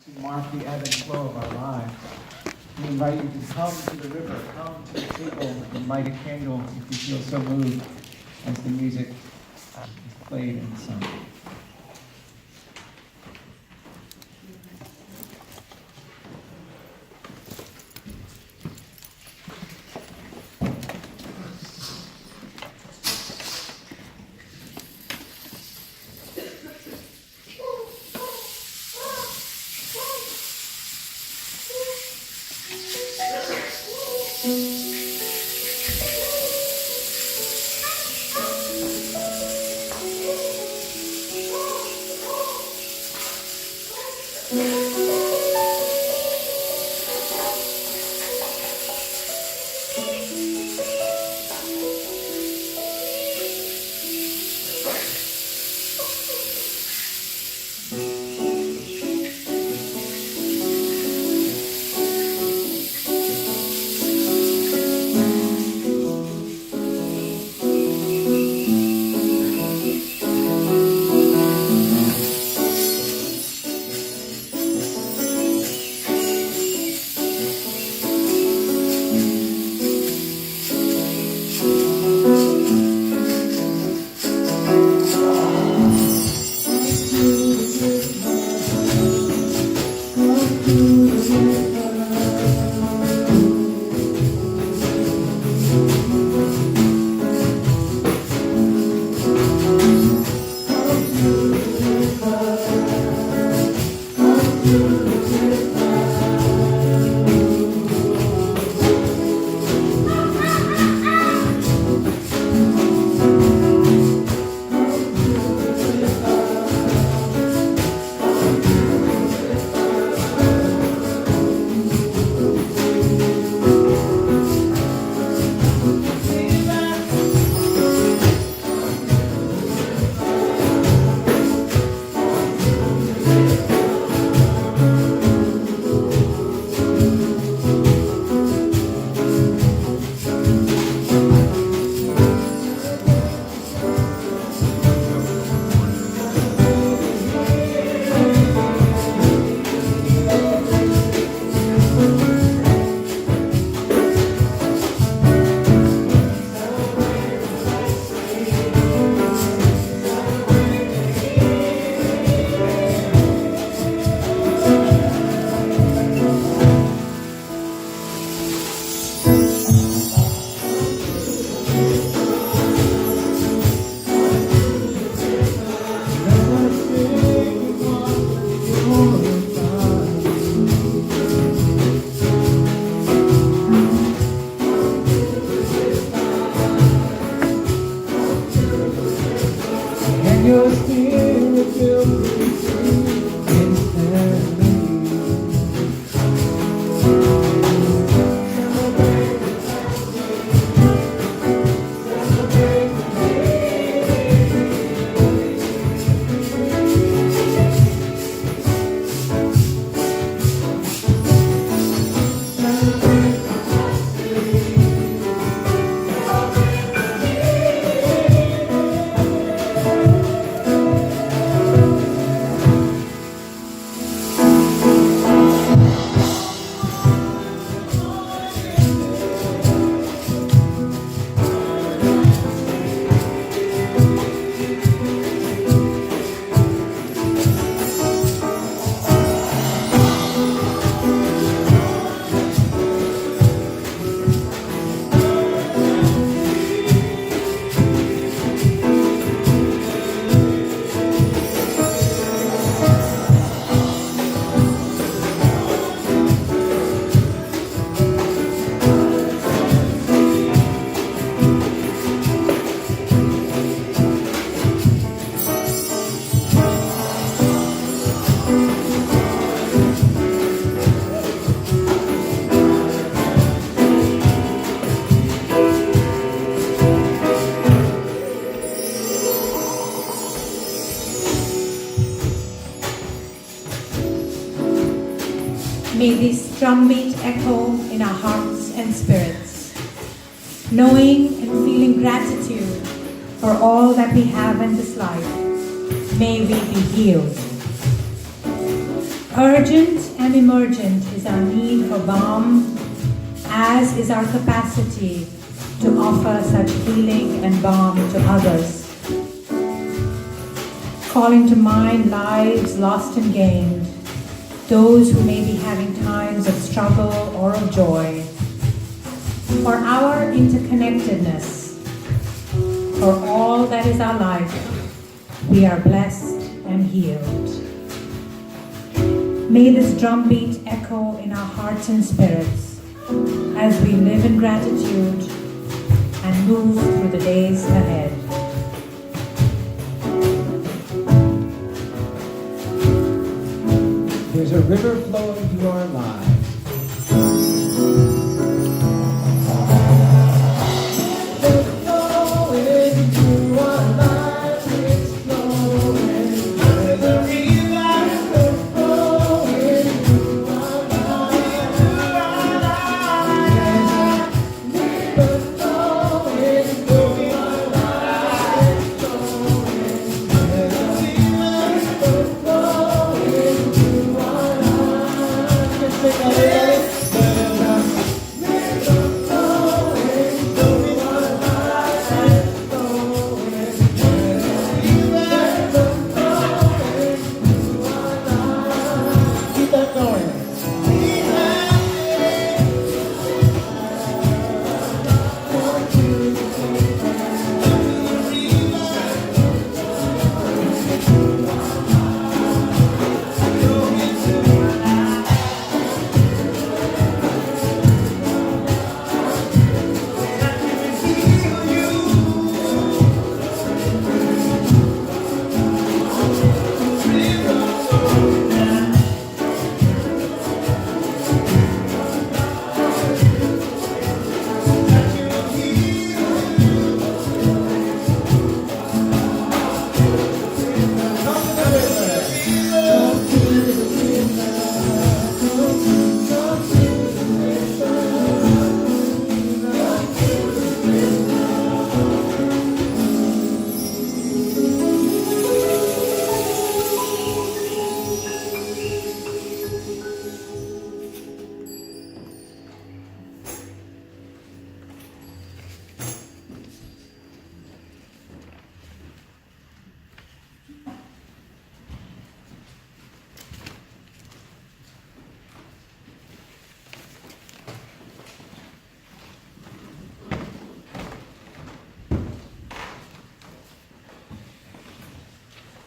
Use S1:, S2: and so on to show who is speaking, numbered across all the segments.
S1: to mark the ebb and flow of our lives. We invite you to come to the river, come to the table, and light a candle if you feel so moved as the music is played and sung. Your spirit fills me instantly.
S2: May this drumbeat echo in our hearts and spirits, knowing and feeling gratitude for all that we have in this life. May we be healed. Urgent and emergent is our need for balm, as is our capacity to offer such healing and balm to others. Calling to mind lives lost and gained, those who may be having times of struggle or of joy, for our interconnectedness, for all that is our life, we are blessed and healed. May this drumbeat echo in our hearts and spirits as we live in gratitude and move through the days ahead.
S1: There's a river flowing through our lives.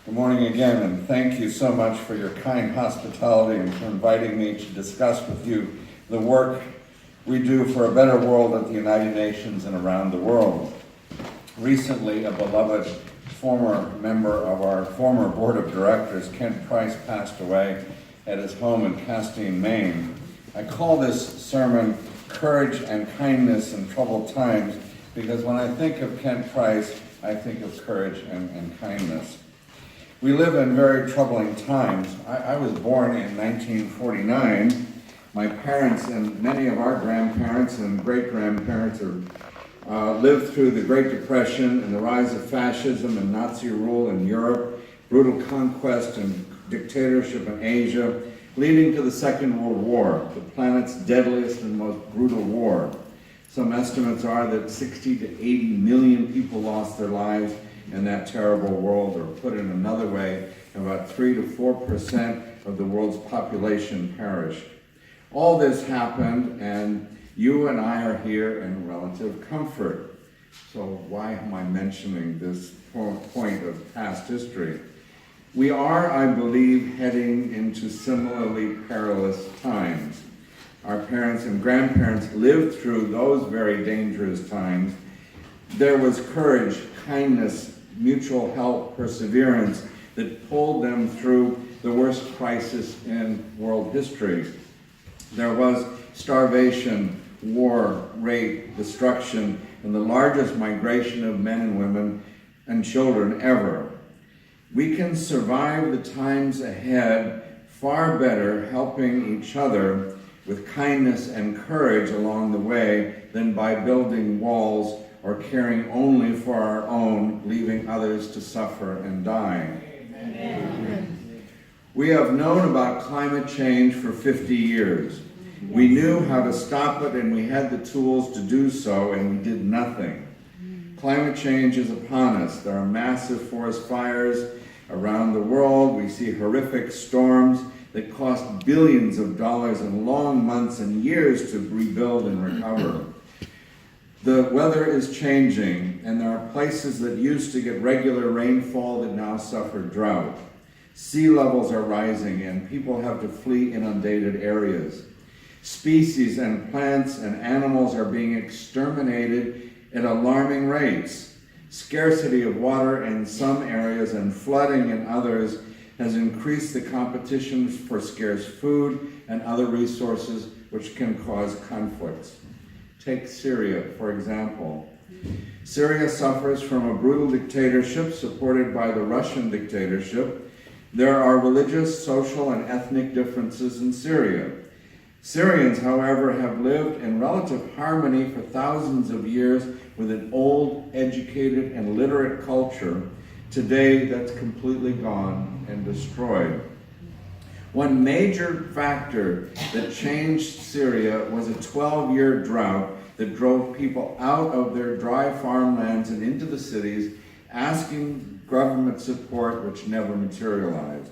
S3: Good morning again, and thank you so much for your kind hospitality and for inviting me to discuss with you the work we do for a better world at the United Nations and around the world. Recently, a beloved former member of our former board of directors, Kent Price, passed away at his home in Castine, Maine. I call this sermon Courage and Kindness in Troubled Times because when I think of Kent Price, I think of courage and kindness. We live in very troubling times. I was born in 1949. My parents and many of our grandparents and great-grandparents lived through the Great Depression and the rise of fascism and Nazi rule in Europe, brutal conquest and dictatorship in Asia, leading to the Second World War, the planet's deadliest and most brutal war. Some estimates are that 60 to 80 million people lost their lives in that terrible world, or put in another way, about 3 to 4% of the world's population perished. All this happened, and you and I are here in relative comfort. So why am I mentioning this point of past history? We are, I believe, heading into similarly perilous times. Our parents and grandparents lived through those very dangerous times. There was courage, kindness, mutual help, perseverance that pulled them through the worst crisis in world history. There was starvation, war, rape, destruction, and the largest migration of men and women and children ever. We can survive the times ahead far better helping each other with kindness and courage along the way than by building walls or caring only for our own, leaving others to suffer and die. Amen. We have known about climate change for 50 years. We knew how to stop it and we had the tools to do so, and we did nothing. Climate change is upon us. There are massive forest fires around the world. We see horrific storms that cost billions of dollars and long months and years to rebuild and recover. The weather is changing, and there are places that used to get regular rainfall that now suffer drought. Sea levels are rising, and people have to flee inundated areas. Species and plants and animals are being exterminated at alarming rates. Scarcity of water in some areas and flooding in others has increased the competition for scarce food and other resources, which can cause conflicts. Take Syria, for example. Syria suffers from a brutal dictatorship supported by the Russian dictatorship. There are religious, social, and ethnic differences in Syria. Syrians, however, have lived in relative harmony for thousands of years with an old, educated, and literate culture. Today, that's completely gone and destroyed. One major factor that changed Syria was a 12-year drought that drove people out of their dry farmlands and into the cities, asking government support, which never materialized.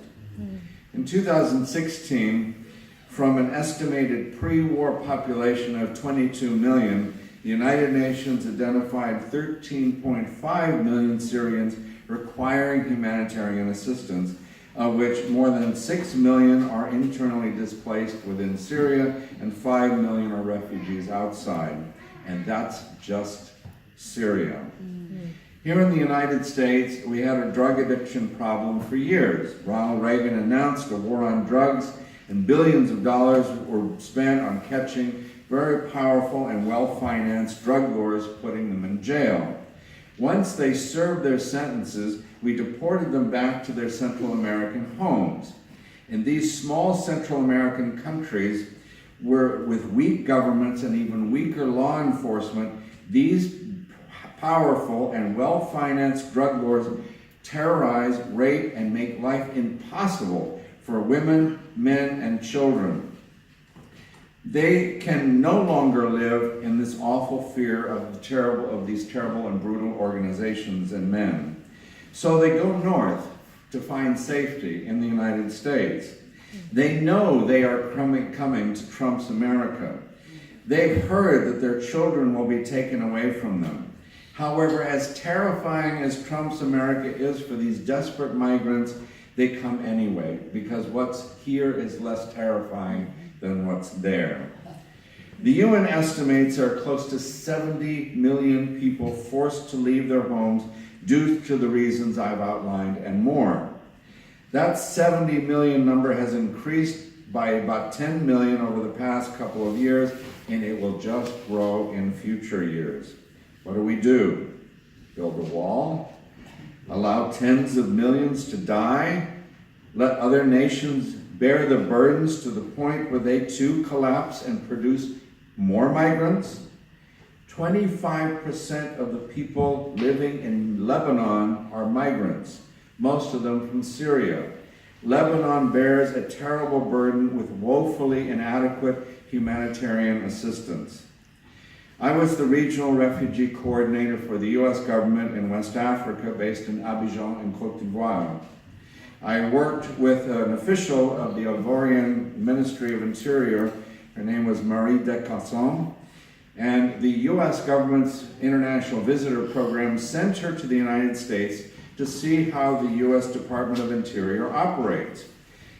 S3: In 2016, from an estimated pre-war population of 22 million, the United Nations identified 13.5 million Syrians requiring humanitarian assistance, of which more than 6 million are internally displaced within Syria and 5 million are refugees outside. And that's just Syria. Here in the United States, we had a drug addiction problem for years. Ronald Reagan announced a war on drugs, and billions of dollars were spent on catching very powerful and well-financed drug lords, putting them in jail. Once they served their sentences, we deported them back to their Central American homes. In these small Central American countries, with weak governments and even weaker law enforcement, these powerful and well-financed drug lords terrorize, rape, and make life impossible for women, men, and children. They can no longer live in this awful fear of these terrible and brutal organizations and men. So they go north to find safety in the United States. They know they are coming to Trump's America. They've heard that their children will be taken away from them. However, as terrifying as Trump's America is for these desperate migrants, they come anyway, because what's here is less terrifying than what's there. The UN estimates there are close to 70 million people forced to leave their homes due to the reasons I've outlined and more. That 70 million number has increased by about 10 million over the past couple of years, and it will just grow in future years. What do? Build a wall? Allow tens of millions to die? Let other nations bear the burdens to the point where they too collapse and produce more migrants? 25% of the people living in Lebanon are migrants, most of them from Syria. Lebanon bears a terrible burden with woefully inadequate humanitarian assistance. I was the regional refugee coordinator for the U.S. government in West Africa, based in Abidjan in Côte d'Ivoire. I worked with an official of the Ivorian Ministry of Interior. Her name was Marie Decasson, and the U.S. government's international visitor program sent her to the United States to see how the U.S. Department of Interior operates.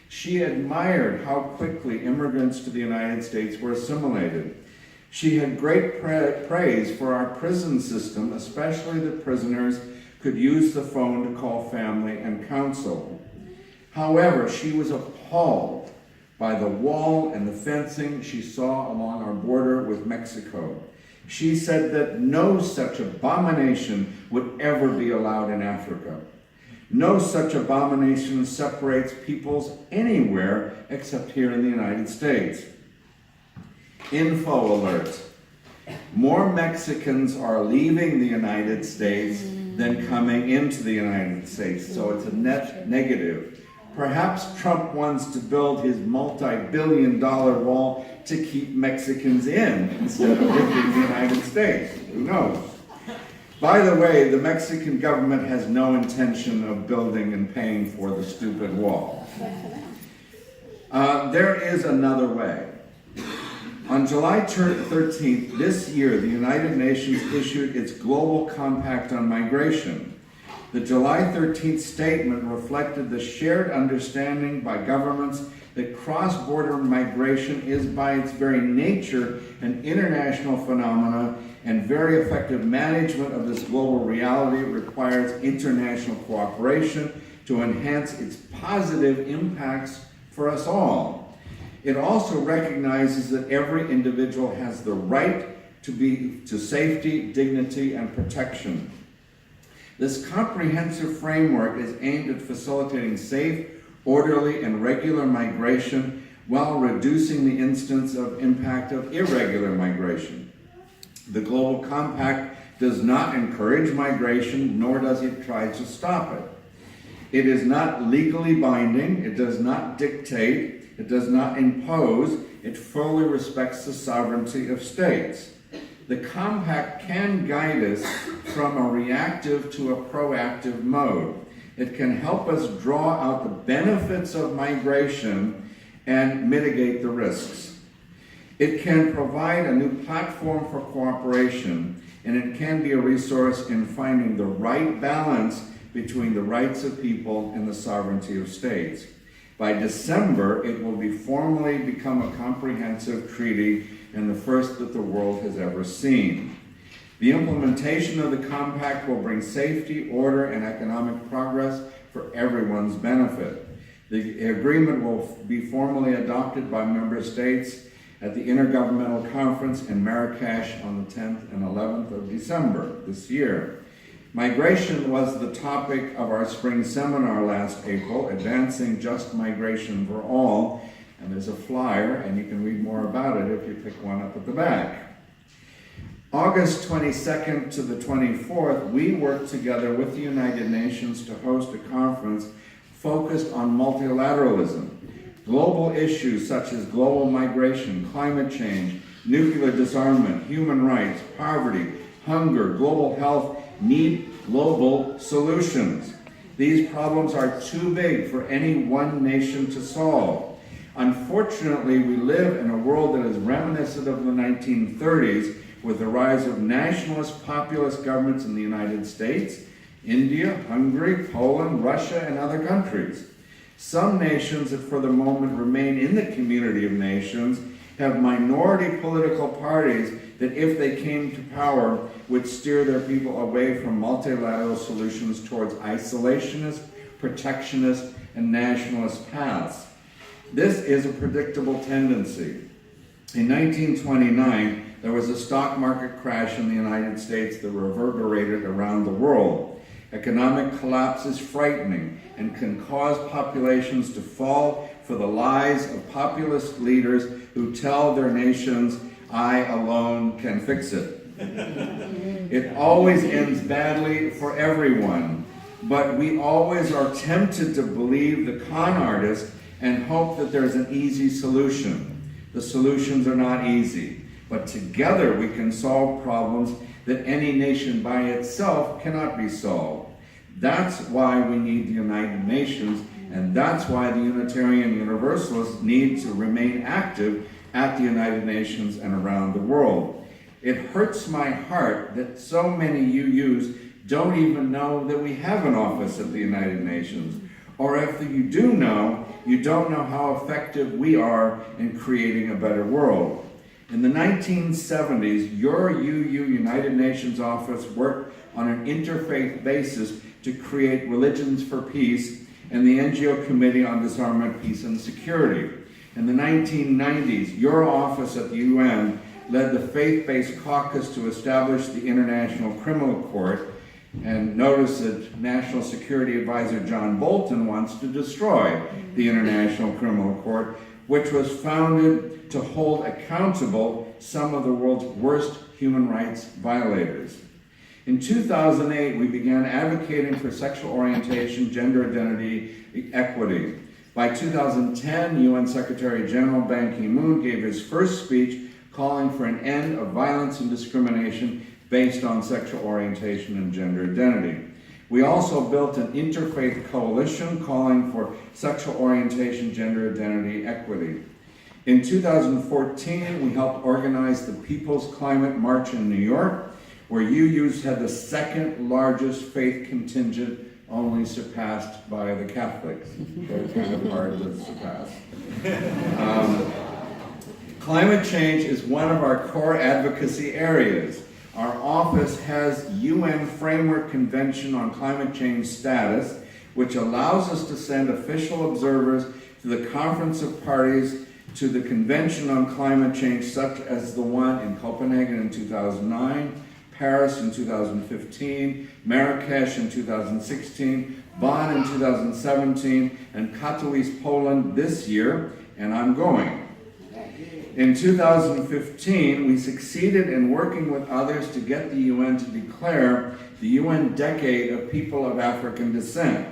S3: She admired how quickly immigrants to the United States were assimilated. She had great praise for our prison system, especially that prisoners could use the phone to call family and counsel. However, she was appalled by the wall and the fencing she saw along our border with Mexico. She said that no such abomination would ever be allowed in Africa. No such abomination separates peoples anywhere except here in the United States. Info alert. More Mexicans are leaving the United States than coming into the United States, so it's a net negative. Perhaps Trump wants to build his multi-billion-dollar wall to keep Mexicans in instead of within the United States. Who knows? By the way, the Mexican government has no intention of building and paying for the stupid wall. There is another way. On July 13th this year, the United Nations issued its Global Compact on Migration. The July 13th statement reflected the shared understanding by governments that cross-border migration is by its very nature an international phenomenon, and very effective management of this global reality requires international cooperation to enhance its positive impacts for us all. It also recognizes that every individual has the right to safety, dignity, and protection. This comprehensive framework is aimed at facilitating safe, orderly, and regular migration while reducing the instance of impact of irregular migration. The Global Compact does not encourage migration, nor does it try to stop it. It is not legally binding, it does not dictate, it does not impose, it fully respects the sovereignty of states. The Compact can guide us from a reactive to a proactive mode. It can help us draw out the benefits of migration and mitigate the risks. It can provide a new platform for cooperation, and it can be a resource in finding the right balance between the rights of people and the sovereignty of states. By December, it will formally become a comprehensive treaty and the first that the world has ever seen. The implementation of the Compact will bring safety, order, and economic progress for everyone's benefit. The agreement will be formally adopted by member states at the Intergovernmental Conference in Marrakesh on the 10th and 11th of December this year. Migration was the topic of our spring seminar last April, Advancing Just Migration for All, and there's a flyer, and you can read more about it if you pick one up at the back. August 22nd to the 24th, we worked together with the United Nations to host a conference focused on multilateralism. Global issues such as global migration, climate change, nuclear disarmament, human rights, poverty, hunger, global health need global solutions. These problems are too big for any one nation to solve. Unfortunately, we live in a world that is reminiscent of the 1930s, with the rise of nationalist populist governments in the United States, India, Hungary, Poland, Russia, and other countries. Some nations that for the moment remain in the community of nations have minority political parties that, if they came to power, would steer their people away from multilateral solutions towards isolationist, protectionist, and nationalist paths. This is a predictable tendency. In 1929, there was a stock market crash in the United States that reverberated around the world. Economic collapse is frightening and can cause populations to fall for the lies of populist leaders who tell their nations, "I alone can fix it." It always ends badly for everyone, but we always are tempted to believe the con artist and hope that there's an easy solution. The solutions are not easy, but together we can solve problems that any nation by itself cannot be solved. That's why we need the United Nations, and that's why the Unitarian Universalists need to remain active at the United Nations and around the world. It hurts my heart that so many UUs don't even know that we have an office at the United Nations. Or if you do know, you don't know how effective we are in creating a better world. In the 1970s, your UU United Nations office worked on an interfaith basis to create Religions for Peace and the NGO Committee on Disarmament, Peace, and Security. In the 1990s, your office at the UN led the faith-based caucus to establish the International Criminal Court, and notice that National Security Advisor John Bolton wants to destroy the International Criminal Court, which was founded to hold accountable some of the world's worst human rights violators. In 2008, we began advocating for sexual orientation, gender identity, equity. By 2010, UN Secretary General Ban Ki-moon gave his first speech calling for an end of violence and discrimination based on sexual orientation and gender identity. We also built an interfaith coalition calling for sexual orientation, gender identity, equity. In 2014, we helped organize the People's Climate March in New York, where UUs had the second largest faith contingent, only surpassed by the Catholics. They're kind of hard to surpass. Climate change is one of our core advocacy areas. Our office has UN Framework Convention on Climate Change Status, which allows us to send official observers to the Conference of Parties to the Convention on Climate Change, such as the one in Copenhagen in 2009, Paris in 2015, Marrakesh in 2016, Bonn in 2017, and Katowice, Poland this year, and I'm going. In 2015, we succeeded in working with others to get the UN to declare the UN Decade of People of African Descent.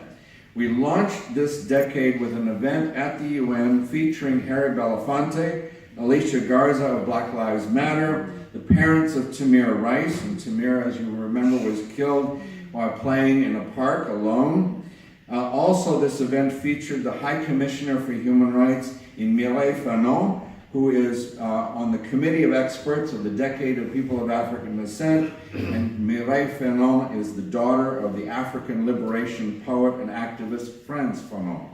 S3: We launched this decade with an event at the UN featuring Harry Belafonte, Alicia Garza of Black Lives Matter, the parents of Tamir Rice, and Tamir, as you remember, was killed while playing in a park alone. Also, this event featured the High Commissioner for Human Rights, Mireille Fanon, who is on the Committee of Experts of the Decade of People of African Descent, and Mireille Fanon is the daughter of the African liberation poet and activist Frantz Fanon.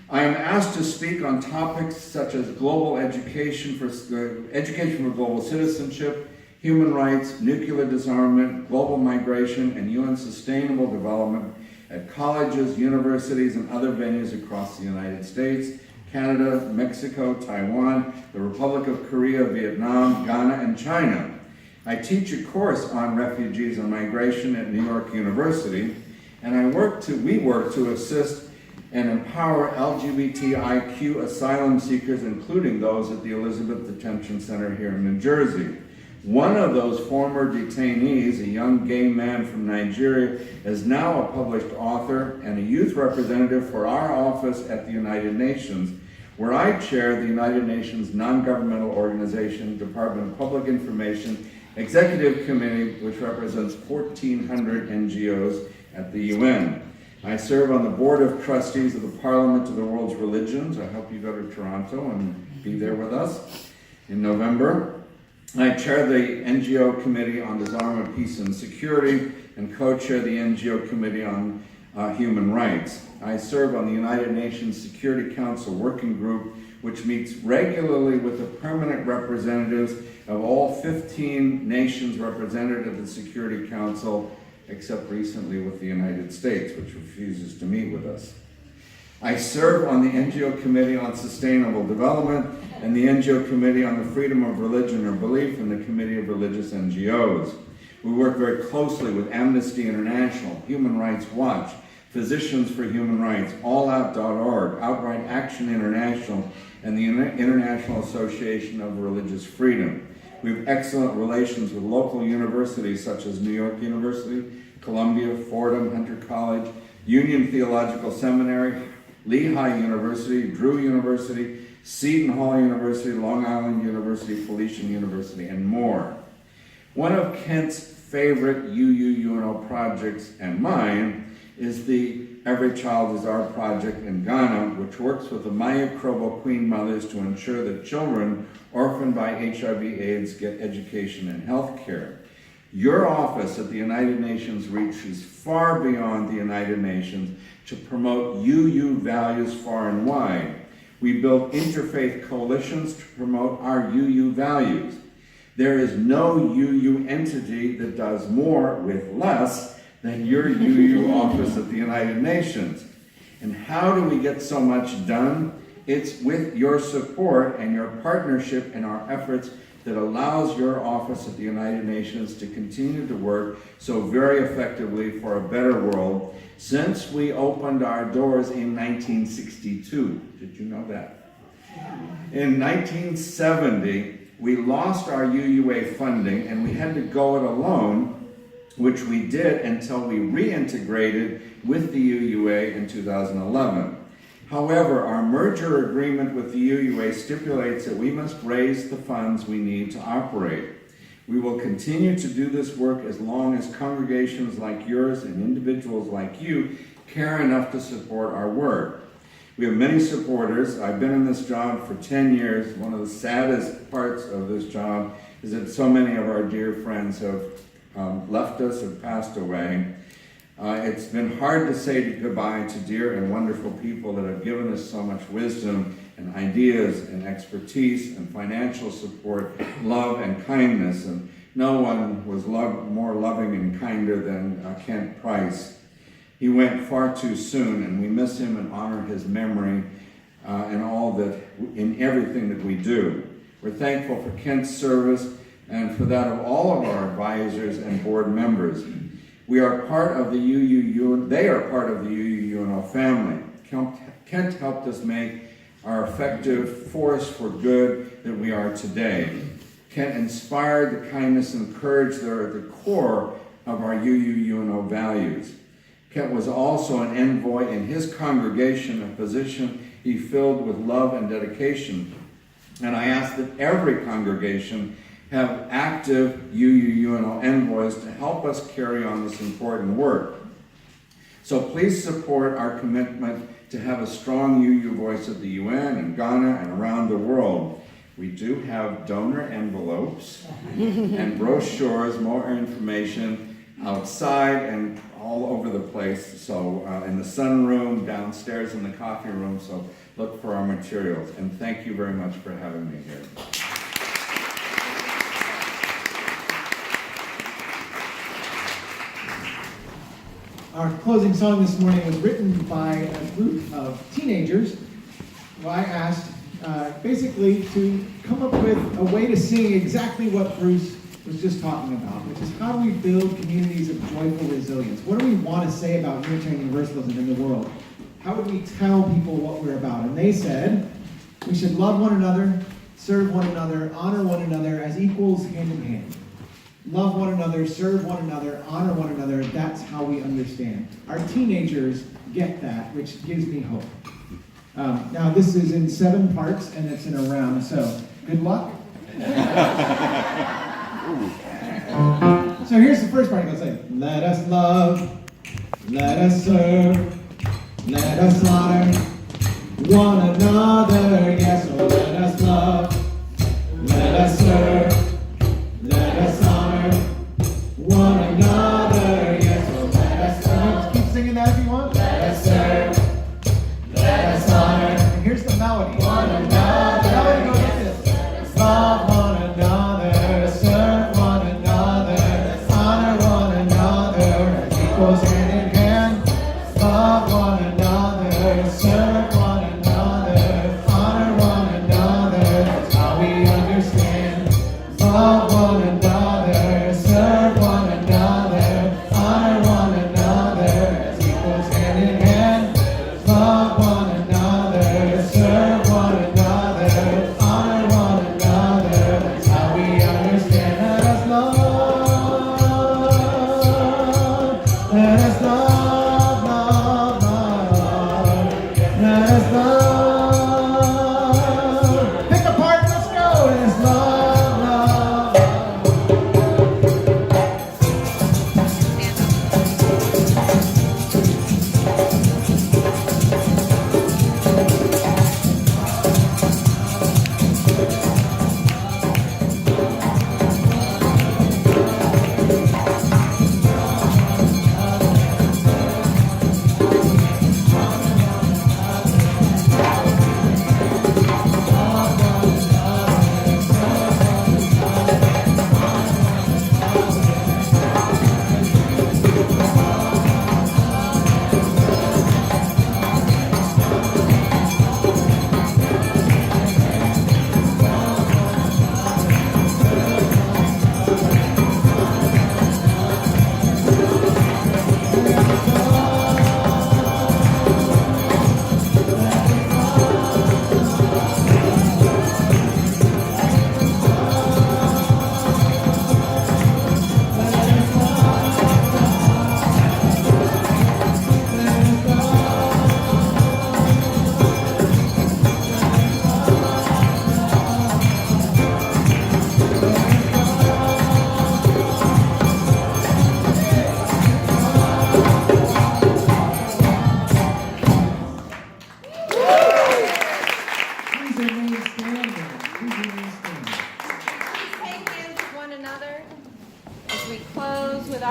S3: I am asked to speak on topics such as global education for global citizenship, human rights, nuclear disarmament, global migration, and UN sustainable development at colleges, universities, and other venues across the United States, Canada, Mexico, Taiwan, the Republic of Korea, Vietnam, Ghana, and China. I teach a course on refugees and migration at New York University, and we work to assist and empower LGBTIQ asylum seekers, including those at the Elizabeth Detention Center here in New Jersey. One of those former detainees, a young gay man from Nigeria, is now a published author and a youth representative for our office at the United Nations, where I chair the United Nations non-governmental organization, Department of Public Information, Executive Committee, which represents 1,400 NGOs at the UN. I serve on the Board of Trustees of the Parliament of the World's Religions. I hope you go to Toronto and be there with us in November. I chair the NGO Committee on Disarmament, Peace, and Security, and co-chair the NGO Committee on Human Rights. I serve on the United Nations Security Council Working Group, which meets regularly with the permanent representatives of all 15 nations represented at the Security Council, except recently with the United States, which refuses to meet with us. I serve on the NGO Committee on Sustainable Development and the NGO Committee on the Freedom of Religion or Belief and the Committee of Religious NGOs. We work very closely with Amnesty International, Human Rights Watch, Physicians for Human Rights, AllOut.org, Outright Action International, and the International Association of Religious Freedom. We have excellent relations with local universities such as New York University, Columbia, Fordham, Hunter College, Union Theological Seminary, Lehigh University, Drew University, Seton Hall University, Long Island University, Felician University, and more. One of Kent's favorite UUNO projects and mine is the Every Child is Our project in Ghana, which works with the Mayakrobo Queen Mothers to ensure that children orphaned by HIV/AIDS get education and health care. Your office at the United Nations reaches far beyond the United Nations to promote UU values far and wide. We build interfaith coalitions to promote our UU values. There is no UU entity that does more with less than your UU office at the United Nations. And how do we get so much done? It's with your support and your partnership in our efforts that allows your office at the United Nations to continue to work so very effectively for a better world since we opened our doors in 1962. Did you know that? In 1970, we lost our UUA funding and we had to go it alone, which we did until we reintegrated with the UUA in 2011. However, our merger agreement with the UUA stipulates that we must raise the funds we need to operate. We will continue to do this work as long as congregations like yours and individuals like you care enough to support our work. We have many supporters. I've been in this job for 10 years. One of the saddest parts of this job is that so many of our dear friends have left us, have passed away. It's been hard to say goodbye to dear and wonderful people that have given us so much wisdom and ideas and expertise and financial support, love and kindness. And no one was more loving and kinder than Kent Price. He went far too soon, and we miss him and honor his memory in everything that we do. We're thankful for Kent's service and for that of all of our advisors and board members. We are part of the they are part of the UUNO family. Kent helped us make our effective force for good that we are today. Kent inspired the kindness and courage that are at the core of our UUNO values. Kent was also an envoy in his congregation, a position he filled with love and dedication. And I ask that every congregation have active UUNO envoys to help us carry on this important work. So please support our commitment to have a strong UU voice at the UN and Ghana and around the world. We do have donor envelopes and brochures, more information outside and all over the place. So in the sunroom, downstairs in the coffee room. So look for our materials. And thank you very much for having me here.
S1: Our closing song this morning was written by a group of teenagers who I asked basically to come up with a way to sing exactly what Bruce was just talking about, which is how do we build communities of joyful resilience? What do we want to say about Unitarian Universalism in the world? How do we tell people what we're about? And they said we should love one another, serve one another, honor one another as equals hand in hand. Love one another, serve one another, honor one another. That's how we understand. Our teenagers get that, which gives me hope. Now, this is in 7 parts, and it's in a round, so good luck. So here's the first part. I'll say, let us love, let us serve, let us honor one another. Yes, oh, let us love, let us serve, let us honor one another. Yes, oh, let us serve. Keep singing that if you want. Let us serve, let us honor. And here's the melody. One another. The melody goes like this. Love one another, serve one another, honor one another, equals hand in hand. Love one another, serve one another, honor one another. That's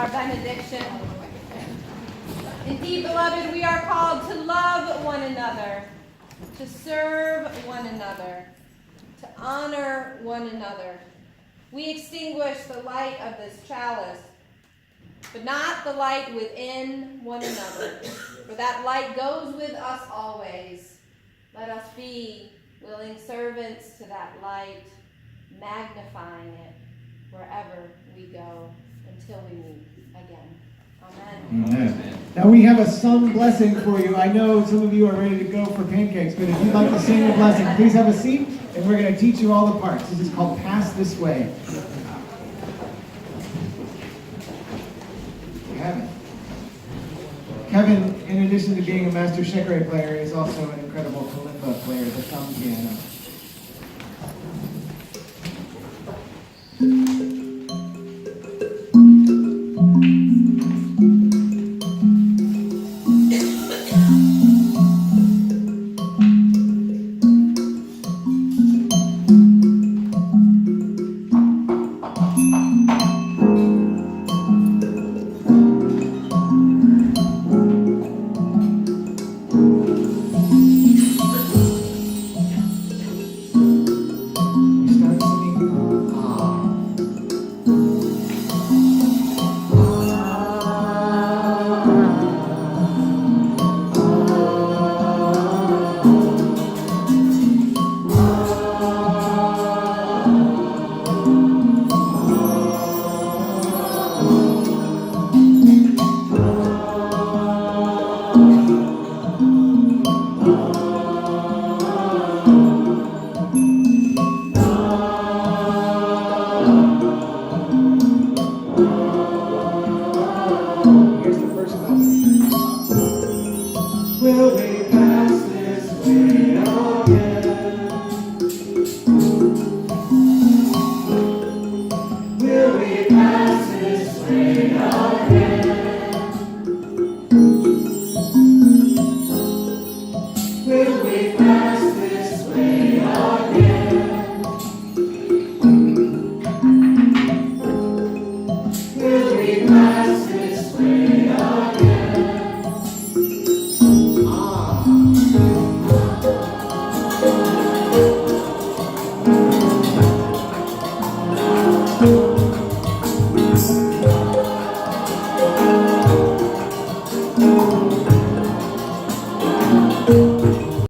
S4: our benediction. Indeed, beloved, we are called to love one another, to serve one another, to honor one another. We extinguish the light of this chalice, but not the light within one another, for that light goes with us always. Let us be willing servants to that light, magnifying it wherever we go until we meet again. Amen.
S1: Amen. Now we have a sung blessing for you. I know some of you are ready to go for pancakes, but if you'd like to sing a blessing, please have a seat, and we're going to teach you all the parts. This is called Pass This Way. Kevin, in addition to being a master shekere player, is also an incredible kalimba player, the thumb piano.
S5: Thank you.